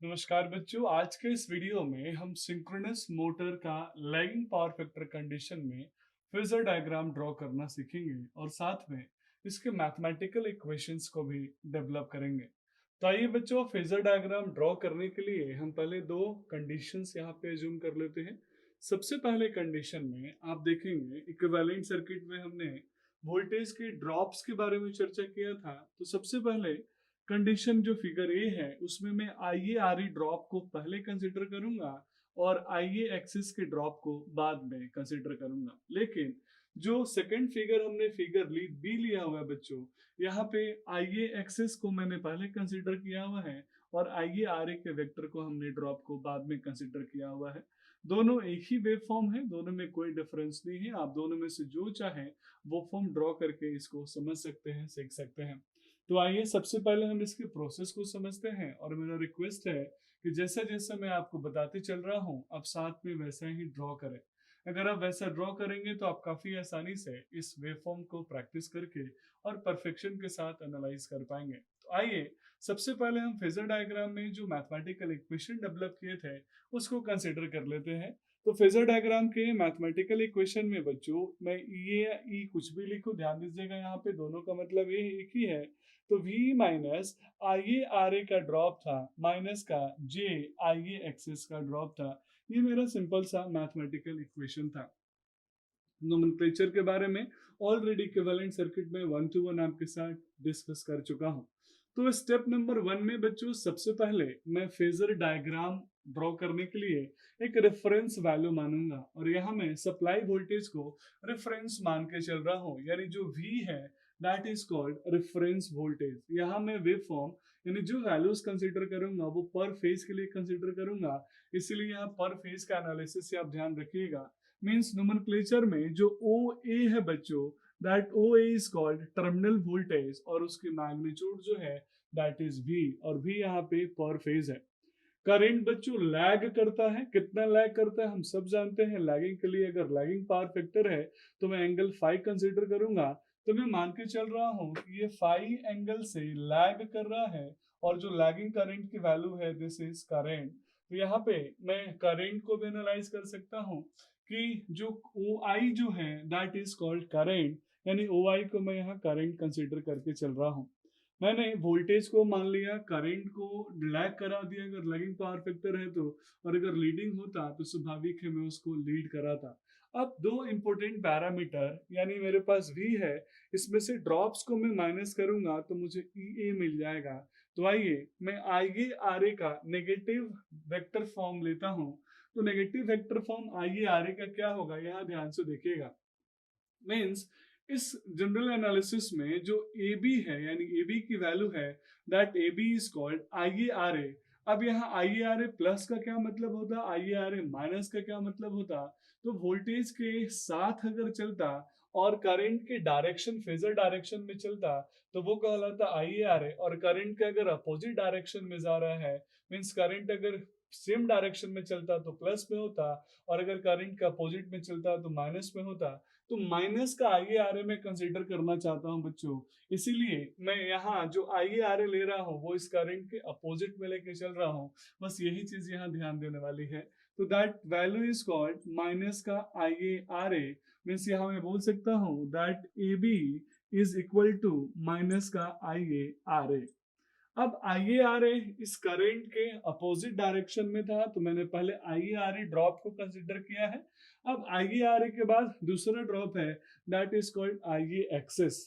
नमस्कार बच्चों, आज के इस वीडियो में हम सिंक्रोनस मोटर का लैगिंग पावर फैक्टर कंडीशन में फेजर डायग्राम ड्रॉ करना सीखेंगे और साथ में इसके मैथमेटिकल इक्वेशंस को भी डेवलप करेंगे। तो आइए बच्चों, फेजर डायग्राम ड्रॉ करने के लिए हम पहले दो कंडीशंस यहाँ पे अज्यूम कर लेते हैं। सबसे पहले कंडीशन में आप देखेंगे इक्विवेलेंट सर्किट में हमने वोल्टेज के ड्रॉप्स के बारे में चर्चा किया था। तो सबसे पहले कंडीशन जो फिगर ए है उसमें मैं आई ए आर ई ड्रॉप को पहले कंसिडर करूंगा और आई ए एक्सिस के ड्रॉप को बाद में कंसिडर करूंगा। लेकिन जो सेकंड फिगर हमने फिगर ली बी लिया हुआ है बच्चों, यहाँ पे आई ए एक्सिस को मैंने पहले कंसिडर किया हुआ है और आई ए आर ए के वेक्टर को हमने ड्रॉप को बाद में कंसिडर किया हुआ है। दोनों एक ही वेव फॉर्म है, दोनों में कोई डिफरेंस नहीं है। आप दोनों में से जो चाहे वो फॉर्म ड्रॉ करके इसको समझ सकते हैं, सीख सकते हैं। तो आइए सबसे पहले हम इसके प्रोसेस को समझते हैं और मेरा रिक्वेस्ट है कि जैसा जैसा मैं आपको बताते चल रहा हूँ आप साथ में वैसा ही ड्रॉ करें। अगर आप वैसा ड्रॉ करेंगे तो आप काफी आसानी से इस वेवफॉर्म को प्रैक्टिस करके और परफेक्शन के साथ एनालाइज कर पाएंगे। तो आइए सबसे पहले हम फेजर डायग्राम में जो मैथमेटिकल इक्वेशन डेवलप किए थे उसको कंसिडर कर लेते हैं। तो फेजर डायग्राम के मैथमेटिकल इक्वेशन में बच्चों मैं ई या ई कुछ भी लिखूं, ध्यान दीजिएगा यहाँ पे दोनों का मतलब ये एक ही है। तो V minus I A R A का ड्रॉप था माइनस का J आई ए एक्सिस का ड्रॉप था। ये मेरा सिंपल सा मैथमेटिकल इक्वेशन था। नोमेनक्लेचर के बारे में ऑलरेडी इक्विवेलेंट सर्किट में 1 to 1 आपके साथ डिस्कस कर चुका हूँ। तो स्टेप नंबर 1 में बच्चों सबसे पहले मैं फेजर डायग्राम ड्रॉ करने के लिए एक रेफरेंस वैल्यू मानूंगा और यहाँ मैं सप्लाई वोल्टेज को रेफरेंस मान के चल रहा हूँ, यानी जो V है that is called reference voltage. यहाँ मैं वेव फॉर्म यानी जो वैल्यूज कंसीडर करूंगा वो पर फेज के लिए कंसीडर करूंगा, इसीलिए यहाँ पर फेज का एनालिसिस से आप ध्यान रखिएगा। मीन्स नोमेनक्लेचर में जो ओ ए है बच्चों, that O A is called terminal voltage और उसकी मैग्नीट्यूड जो है दैट इज V और V यहाँ पे पर फेज है। करंट बच्चों लैग करता है, कितना लैग करता है हम सब जानते हैं। लैगिंग के लिए अगर लैगिंग पावर फैक्टर है तो मैं एंगल फाई कंसीडर करूंगा। तो मैं मान के चल रहा हूँ कि ये फाई एंगल से लैग कर रहा है और जो लैगिंग करंट की वैल्यू है दिस इज करंट। तो यहाँ पे मैं करंट को भी एनालाइज कर सकता हूँ कि जो ओ आई जो है दैट इज कॉल्ड करंट, यानी ओ आई को मैं यहाँ करंट कंसीडर करके चल रहा हूँ। मैंने वोल्टेज को मान लिया, करंट को लैग करा दिया अगर लैगिंग पावर फैक्टर है तो, और अगर लीडिंग होता तो स्वाभाविक है मैं उसको लीड कराता। अब दो इंपॉर्टेंट पैरामीटर यानी मेरे पास V है, इसमें से ड्रॉप्स को मैं माइनस करूंगा तो मुझे EA मिल जाएगा। तो आइए मैं आगे RA का नेगेटिव वेक्टर फॉर्म लेता हूँ। तो नेगेटिव वेक्टर फॉर्म आगे RA का क्या होगा यहाँ ध्यान से देखिएगा। मीन्स इस जनरल एनालिसिस में जो ए बी है यानी ए बी की वैल्यू है that A B is called I A R A. अब यहाँ आई ए आर ए प्लस का क्या मतलब होता, आई ए आर ए माइनस का क्या मतलब होता। तो वोल्टेज के साथ अगर चलता और करंट के डायरेक्शन फेजर डायरेक्शन में चलता तो वो कहलाता आई ए आर ए, और करंट का अगर अपोजिट डायरेक्शन में जा रहा है मीन्स करंट अगर सेम डायरेक्शन में चलता तो प्लस में होता और अगर करंट का अपोजिट में चलता तो माइनस में होता। तो माइनस का आई ए आर ए मैं कंसीडर करना चाहता हूं बच्चों, इसीलिए मैं यहाँ जो आई ए आर ए ले रहा हूँ वो इस करंट के अपोजिट में लेके चल रहा हूँ। बस यही चीज यहाँ ध्यान देने वाली है। तो that value is called minus का I A R A. Means यहाँ मैं बोल सकता हूँ that A B is equal to minus का आई ए आर ए। अब आई ए आर ए इस करंट के अपोजिट डायरेक्शन में था तो मैंने पहले आई ए आर ए ड्रॉप को कंसिडर किया है। अब आई ए आर ए के बाद दूसरा ड्रॉप है that is called I A axis.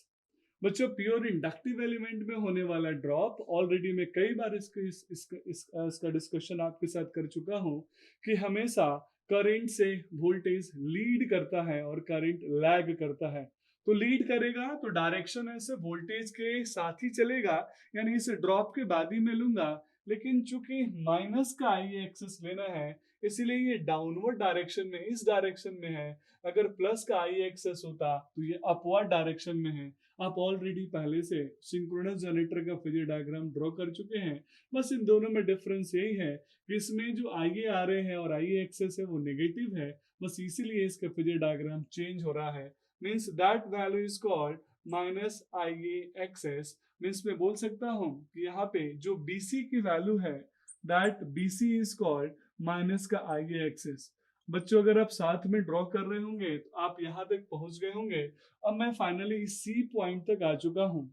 बच्चों प्योर इंडक्टिव एलिमेंट में होने वाला ड्रॉप ऑलरेडी मैं कई बार इसका डिस्कशन आपके साथ कर चुका हूं कि हमेशा करंट से वोल्टेज लीड करता है और करंट लैग करता है। तो लीड करेगा तो डायरेक्शन ऐसे वोल्टेज के साथ ही चलेगा, यानी इसे ड्रॉप के बाद ही मैं लूंगा। लेकिन चूंकि माइनस का आई एक्सेस लेना है इसीलिए ये डाउनवर्ड डायरेक्शन में इस डायरेक्शन में है। अगर प्लस का आई एक्सेस होता तो ये अपवर्ड डायरेक्शन में है। आप ऑलरेडी पहले से सिंक्रोनस जनरेटर का फेजर डायग्राम ड्रॉ कर चुके हैं। बस इन दोनों में डिफरेंस यही है कि इसमें जो आई ए आ रहे हैं और आई एक्सेस है वो नेगेटिव है, बस इसीलिए इसका फेजर डायग्राम चेंज हो रहा है। Means that value is called minus I A axis. Means मैं बोल सकता हूँ कि यहाँ पे जो BC की वैल्यू है that BC is called minus का IA एक्सिस। बच्चों अगर आप साथ में ड्रॉ कर रहे होंगे तो आप यहाँ तक पहुंच गए होंगे। अब मैं फाइनली C पॉइंट तक आ चुका हूँ।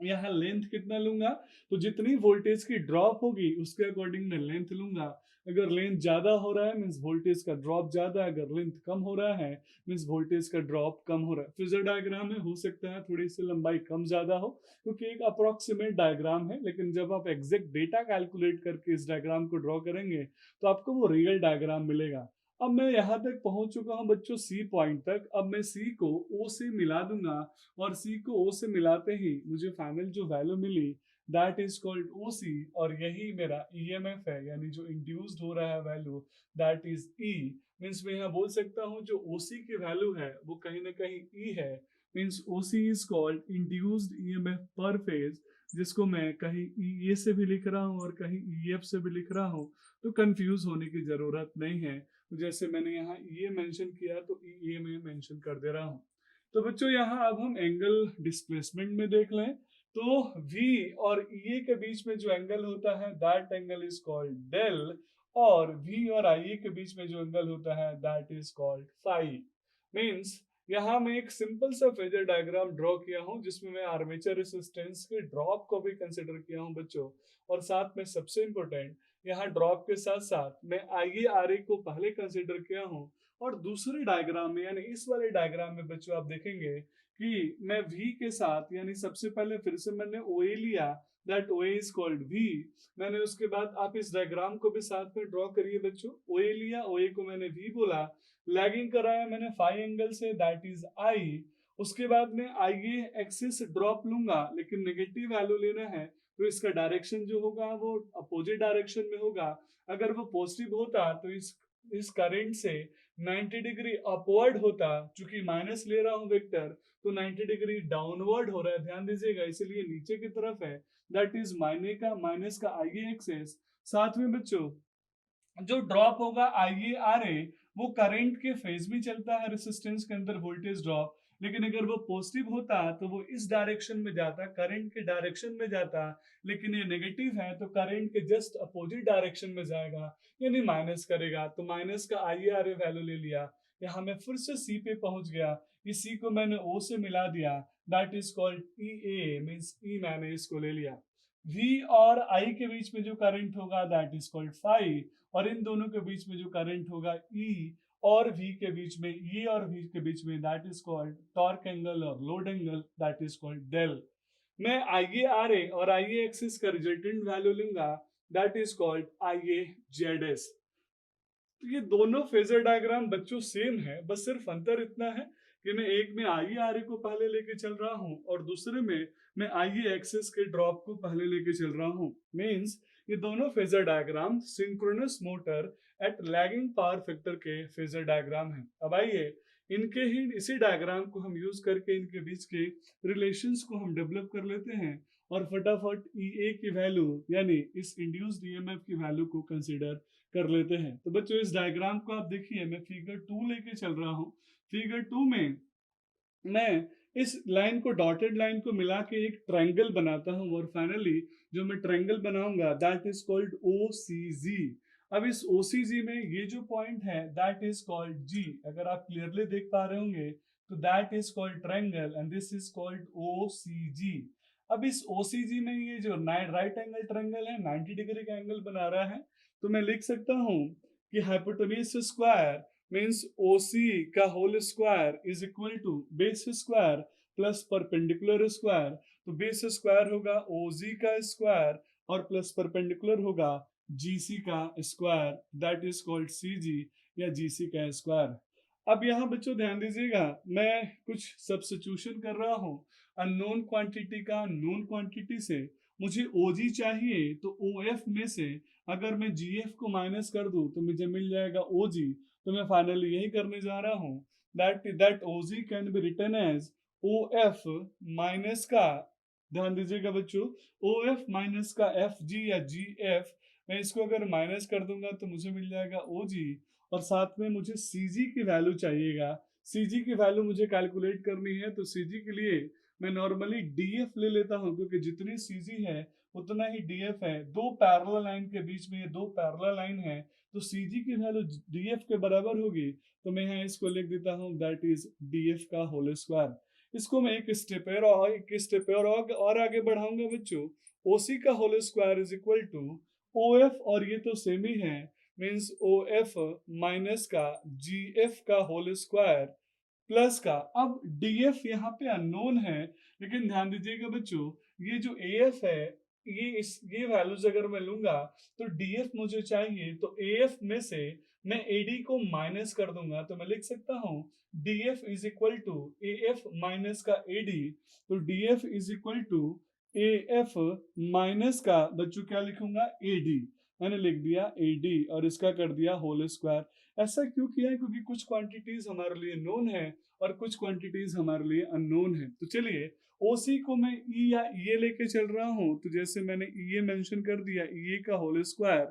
यहाँ लेंथ कितना लूंगा, तो जितनी वोल्टेज की ड्रॉप होगी उसके अकॉर्डिंग मैं लेंथ लूंगा। अगर लेंथ ज्यादा हो रहा है मीन्स वोल्टेज का ड्रॉप ज्यादा है, अगर लेंथ कम हो रहा है मीन्स वोल्टेज का ड्रॉप कम हो रहा है। फिजर डायग्राम में हो सकता है थोड़ी सी लंबाई कम ज्यादा हो क्योंकि एक अप्रोक्सीमेट डायग्राम है, लेकिन जब आप एग्जैक्ट डेटा कैलकुलेट करके इस डायग्राम को ड्रॉ करेंगे तो आपको वो रियल डायग्राम मिलेगा। अब मैं यहाँ तक पहुंच चुका हूँ बच्चों C पॉइंट तक। अब मैं C को O से मिला दूंगा और C को O से मिलाते ही मुझे फाइनल जो वैल्यू मिली दैट इज कॉल्ड OC, और यही मेरा EMF है, यानी जो इंड्यूस्ड हो रहा है value that is E। Means मैं यहाँ बोल सकता हूँ जो OC की वैल्यू है वो कहीं ना कहीं E है। Means OC is called induced EMF पर फेज, जिसको मैं कहीं EA से भी लिख रहा हूँ और कहीं EF से भी लिख रहा हूँ, तो कंफ्यूज होने की जरूरत नहीं है। तो जैसे मैंने यहाँ EA मेंशन किया तो EA में मेंशन कर दे रहा हूँ। तो बच्चों यहाँ अब हम एंगल डिस्प्लेसमेंट में देख लें तो V और EA के बीच में जो एंगल होता है that angle is called del, और V और IA के बीच में जो एंगल होता है that is called phi. Means यहाँ मैं एक सिंपल सा फेजर डायग्राम ड्रॉ किया हूँ जिसमें मैं आर्मेचर रेसिस्टेंस के ड्रॉप को भी कंसिडर किया हूँ बच्चों, और साथ में सबसे इंपॉर्टेंट यहाँ ड्रॉप के साथ साथ मैं IARA को पहले कंसिडर किया हूँ। और दूसरे डायग्राम में यानी इस वाले डायग्राम में बच्चों आप देखेंगे कि मैं V के साथ यानी सबसे पहले फिर से मैंने OA लिया that OA is called V। मैंने उसके बाद आप इस डायग्राम को भी साथ में ड्रॉ करिए बच्चों। OA लिया, OA को मैंने V बोला, लैगिंग कराया मैंने फाई एंगल से दैट इज I। उसके बाद में IA एक्सिस ड्रॉप लूंगा, लेकिन नेगेटिव वैल्यू लेना है तो इसका डायरेक्शन जो होगा वो अपोजिट डायरेक्शन में होगा। अगर वो पॉजिटिव होता तो इस करंट से 90 डिग्री अपवर्ड होता, चूंकि माइनस ले रहा हूं वेक्टर तो 90 डिग्री डाउनवर्ड हो रहा है, ध्यान दीजिएगा, इसलिए नीचे की तरफ है दैट इज माइनस का IA एक्सेस। साथ में बच्चों जो ड्रॉप होगा IARA वो करंट के फेज में चलता है रेसिस्टेंस के अंदर वोल्टेज ड्रॉप, लेकिन अगर वो पॉजिटिव होता तो वो इस डायरेक्शन में जाता, करंट के डायरेक्शन में जाता, लेकिन ये नेगेटिव है तो करंट के जस्ट अपोजिट डायरेक्शन में जाएगा यानी माइनस करेगा। तो माइनस का IARA वैल्यू ले लिया, यहाँ मैं फिर से C पे पहुंच गया, इस C को मैंने O से मिला दिया that is called EA, means E मैंने इसको ले लिया। V और I के बीच में जो करंट होगा दैट इज कॉल्ड फाई, और इन दोनों के बीच में जो करंट होगा E और V के बीच में, E और V के बीच में that is called torque angle और load angle that is called del. मैं IARA और IA एक्सिस का रिजल्टेंट वैल्यू लूंगा दैट इज कॉल्ड IAZS। तो ये दोनों फेजर डायग्राम बच्चों सेम है, बस सिर्फ अंतर इतना है कि मैं एक में IARA को पहले लेके चल रहा हूँ और दूसरे में मैं IA एक्सिस के ड्रॉप को पहले लेके चल रहा हूँ। मींस ये दोनों phasor diagram synchronous motor eight lagging power factor के फेजर डायग्राम हैं। अब आइए इनके ही इसी डायग्राम को हम यूज करके इनके बीच के रिलेशंस को हम डेवलप कर लेते हैं और फटाफट EA की वैल्यू यानी इस इंड्यूस्ड EMF की वैल्यू को कंसीडर कर लेते हैं। तो बच्चों इस डायग्राम को आप देखिए, मैं फिगर 2 लेके चल रहा हूँ। फिगर 2 में मैं इस लाइन को डॉटेड लाइन को मिला के एक ट्रायंगल बनाता हूँ और फाइनली जो मैं ट्रायंगल बनाऊंगा दैट इज कॉल्ड OCG। अब इस OCG में ये जो पॉइंट है दैट इज कॉल्ड G, अगर आप क्लियरली देख पा रहे होंगे तो that is called triangle and this is called OCG। अब इस OCG में ये जो राइट एंगल ट्रायंगल है 90 डिग्री का एंगल बना रहा है, तो मैं लिख सकता हूँ कि हाइपोटेन्यूज स्क्वायर मीन्स OC का whole square is equal to base square plus perpendicular square. तो बेस स्क्वायर होगा OG का स्क्वायर और प्लस परपेंडिकुलर होगा GC का square that is called CG या GC का स्क्वायर। अब यहाँ बच्चों ध्यान दीजिएगा, मैं कुछ सब्स्टिट्यूशन कर रहा हूँ अननोन क्वांटिटी का नोन क्वांटिटी से। मुझे OG चाहिए तो OF में से अगर मैं GF को माइनस कर दूं तो मुझे मिल जाएगा OG। तो मैं फाइनली यही करने जा रहा हूँ that OG can be written as OF minus का, ध्यान दीजिएगा बच्चों, OF माइनस का FG या GF। मैं इसको अगर माइनस कर दूंगा तो मुझे मिल जाएगा OG, और साथ में मुझे CG की वैल्यू चाहिएगा। CG की वैल्यू मुझे कैलकुलेट करनी है तो CG के लिए मैं नॉर्मली DF ले लेता हूँ क्योंकि जितनी CG है उतना ही डीएफ है। दो पैरेलल लाइन के बीच में ये दो पैरेलल लाइन है, तो सीजी की वैल्यू डीएफ के बराबर होगी। तो मैं यहाँ इसको लिख देता हूँ, दैट इज डीएफ का होल स्क्वायर। इसको मैं एक स्टेप और आगे बढ़ाऊंगा बच्चों। ओसी का whole square is equal to OF, और ये तो सेम ही है, मीन्स ओएफ माइनस का जीएफ का होल स्क्वायर प्लस का, अब डीएफ यहाँ पे अननोन है, लेकिन ध्यान दीजिएगा बच्चों, ये जो एएफ है, ये वैल्यूज अगर मैं लूंगा तो डीएफ मुझे चाहिए, तो एएफ में से मैं एडी को माइनस कर दूंगा, तो मैं लिख सकता हूँ DF is equal to AF minus का एडी। तो DF is equal to AF minus का बच्चों क्या लिखूंगा, एडी। मैंने लिख दिया एडी और इसका कर दिया होल स्क्वायर। ऐसा क्यों किया है, क्योंकि कुछ क्वांटिटीज हमारे लिए नोन है और कुछ क्वांटिटीज हमारे लिए अननोन है। तो चलिए ओसी को मैं ई या ई लेके चल रहा हूं, तो जैसे मैंने ई मेंशन कर दिया, ई का होल स्क्वायर।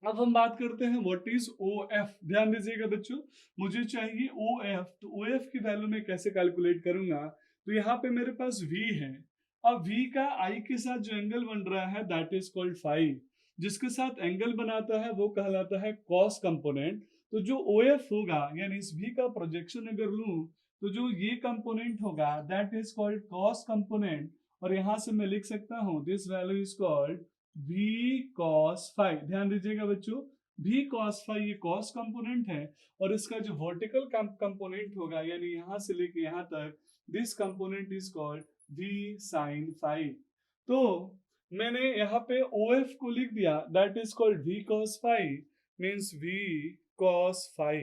अब हम बात करते हैं व्हाट इज ओ एफ। ध्यान दीजिएगा बच्चों, मुझे चाहिए ओ एफ, तो ओ एफ की वैल्यू मैं कैसे कैलकुलेट करूंगा, तो यहाँ पे मेरे पास v है। अब v का i के साथ जो एंगल बन रहा है दैट इज कॉल्ड फाई, जिसके साथ एंगल बनाता है वो कहलाता है कॉस कंपोनेंट। तो जो ओ एफ होगा, यानी इस v का प्रोजेक्शन अगर लूं, तो जो ये कंपोनेंट होगा that is called cos component, और यहां से मैं लिख सकता हूं this value is called v cos phi। ध्यान दीजिएगा बच्चों, v cos phi ये cos कंपोनेंट है, और इसका जो वर्टिकल कंपोनेंट होगा, यानी यहां से लेके यहां तक, this component is called v sin phi। तो मैंने यहाँ पे OF को लिख दिया, that is called v cos phi, means v cos phi।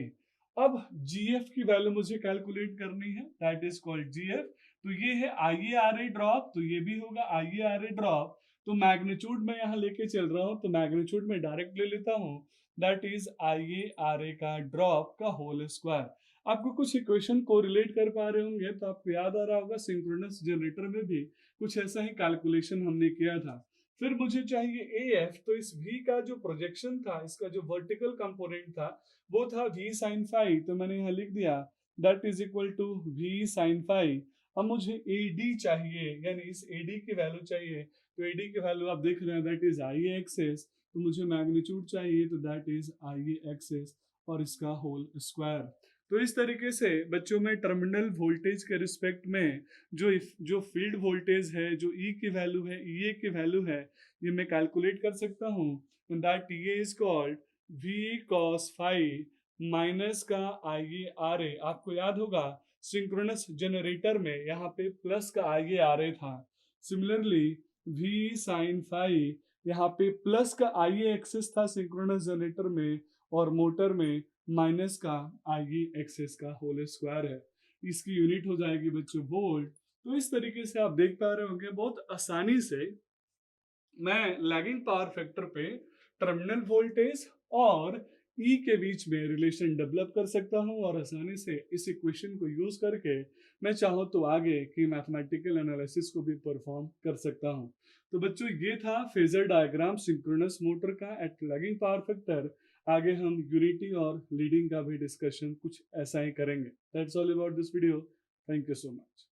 अब GF की वैल्यू मुझे कैलकुलेट करनी है, दैट इज कॉल्ड GF। तो ये है IARA ड्रॉप, तो ये भी होगा IARA ड्रॉप। तो मैग्नीट्यूड में यहाँ लेके चल रहा हूँ, तो मैग्नीट्यूड में डायरेक्ट ले लेता हूँ, दैट इज IARA का ड्रॉप का होल स्क्वायर। आपको कुछ इक्वेशन को रिलेट कर पा रहे होंगे, तो आपको याद आ रहा होगा सिंक्रोनस जनरेटर में भी कुछ ऐसा ही कैलकुलेशन हमने किया था। फिर मुझे चाहिए AF, तो इस V का जो प्रोजेक्शन था, इसका जो वर्टिकल कंपोनेंट था वो था V sin phi, तो मैंने यहाँ लिख दिया that is equal to V sin phi। अब मुझे AD चाहिए, यानी इस AD की वैल्यू चाहिए, तो AD की वैल्यू आप देख रहे हैं दैट इज IA एक्सेस, तो मुझे मैग्नीट्यूड चाहिए, तो दैट इज IA एक्सेस और इसका होल स्क्वायर। तो इस तरीके से बच्चों में टर्मिनल वोल्टेज के रिस्पेक्ट में जो फील्ड वोल्टेज है, जो ई की वैल्यू है, ई की वैल्यू है, ये मैं कैलकुलेट कर सकता हूँ। दैट ये is called V cos phi minus का आई ए आर ए। आपको याद होगा सिंक्रोनस जनरेटर में यहाँ पे प्लस का आई ए आर ए था। सिमिलरली वी साइन फाई यहाँ पे प्लस का आई ए एक्सेस था सिंक्रोनस जनरेटर में, और मोटर में माइनस का आई एक्सेस का होल स्क्वायर है। इसकी यूनिट हो जाएगी बच्चों वोल्ट। तो इस तरीके से आप देख पा रहे होंगे बहुत आसानी से मैं लैगिंग पावर फैक्टर पे टर्मिनल वोल्टेज और ई के बीच में रिलेशन डेवलप कर सकता हूं, और आसानी से इस इक्वेशन को यूज करके मैं चाहूँ तो आगे की मैथमेटिकल एनालिसिस को भी परफॉर्म कर सकता हूं। तो बच्चों ये था फेजर डायग्राम सिंक्रोनस मोटर का एट लैगिंग पावर फैक्टर। आगे हम यूनिटी और लीडिंग का भी डिस्कशन कुछ ऐसा ही करेंगे। That's all about this video. Thank you so much.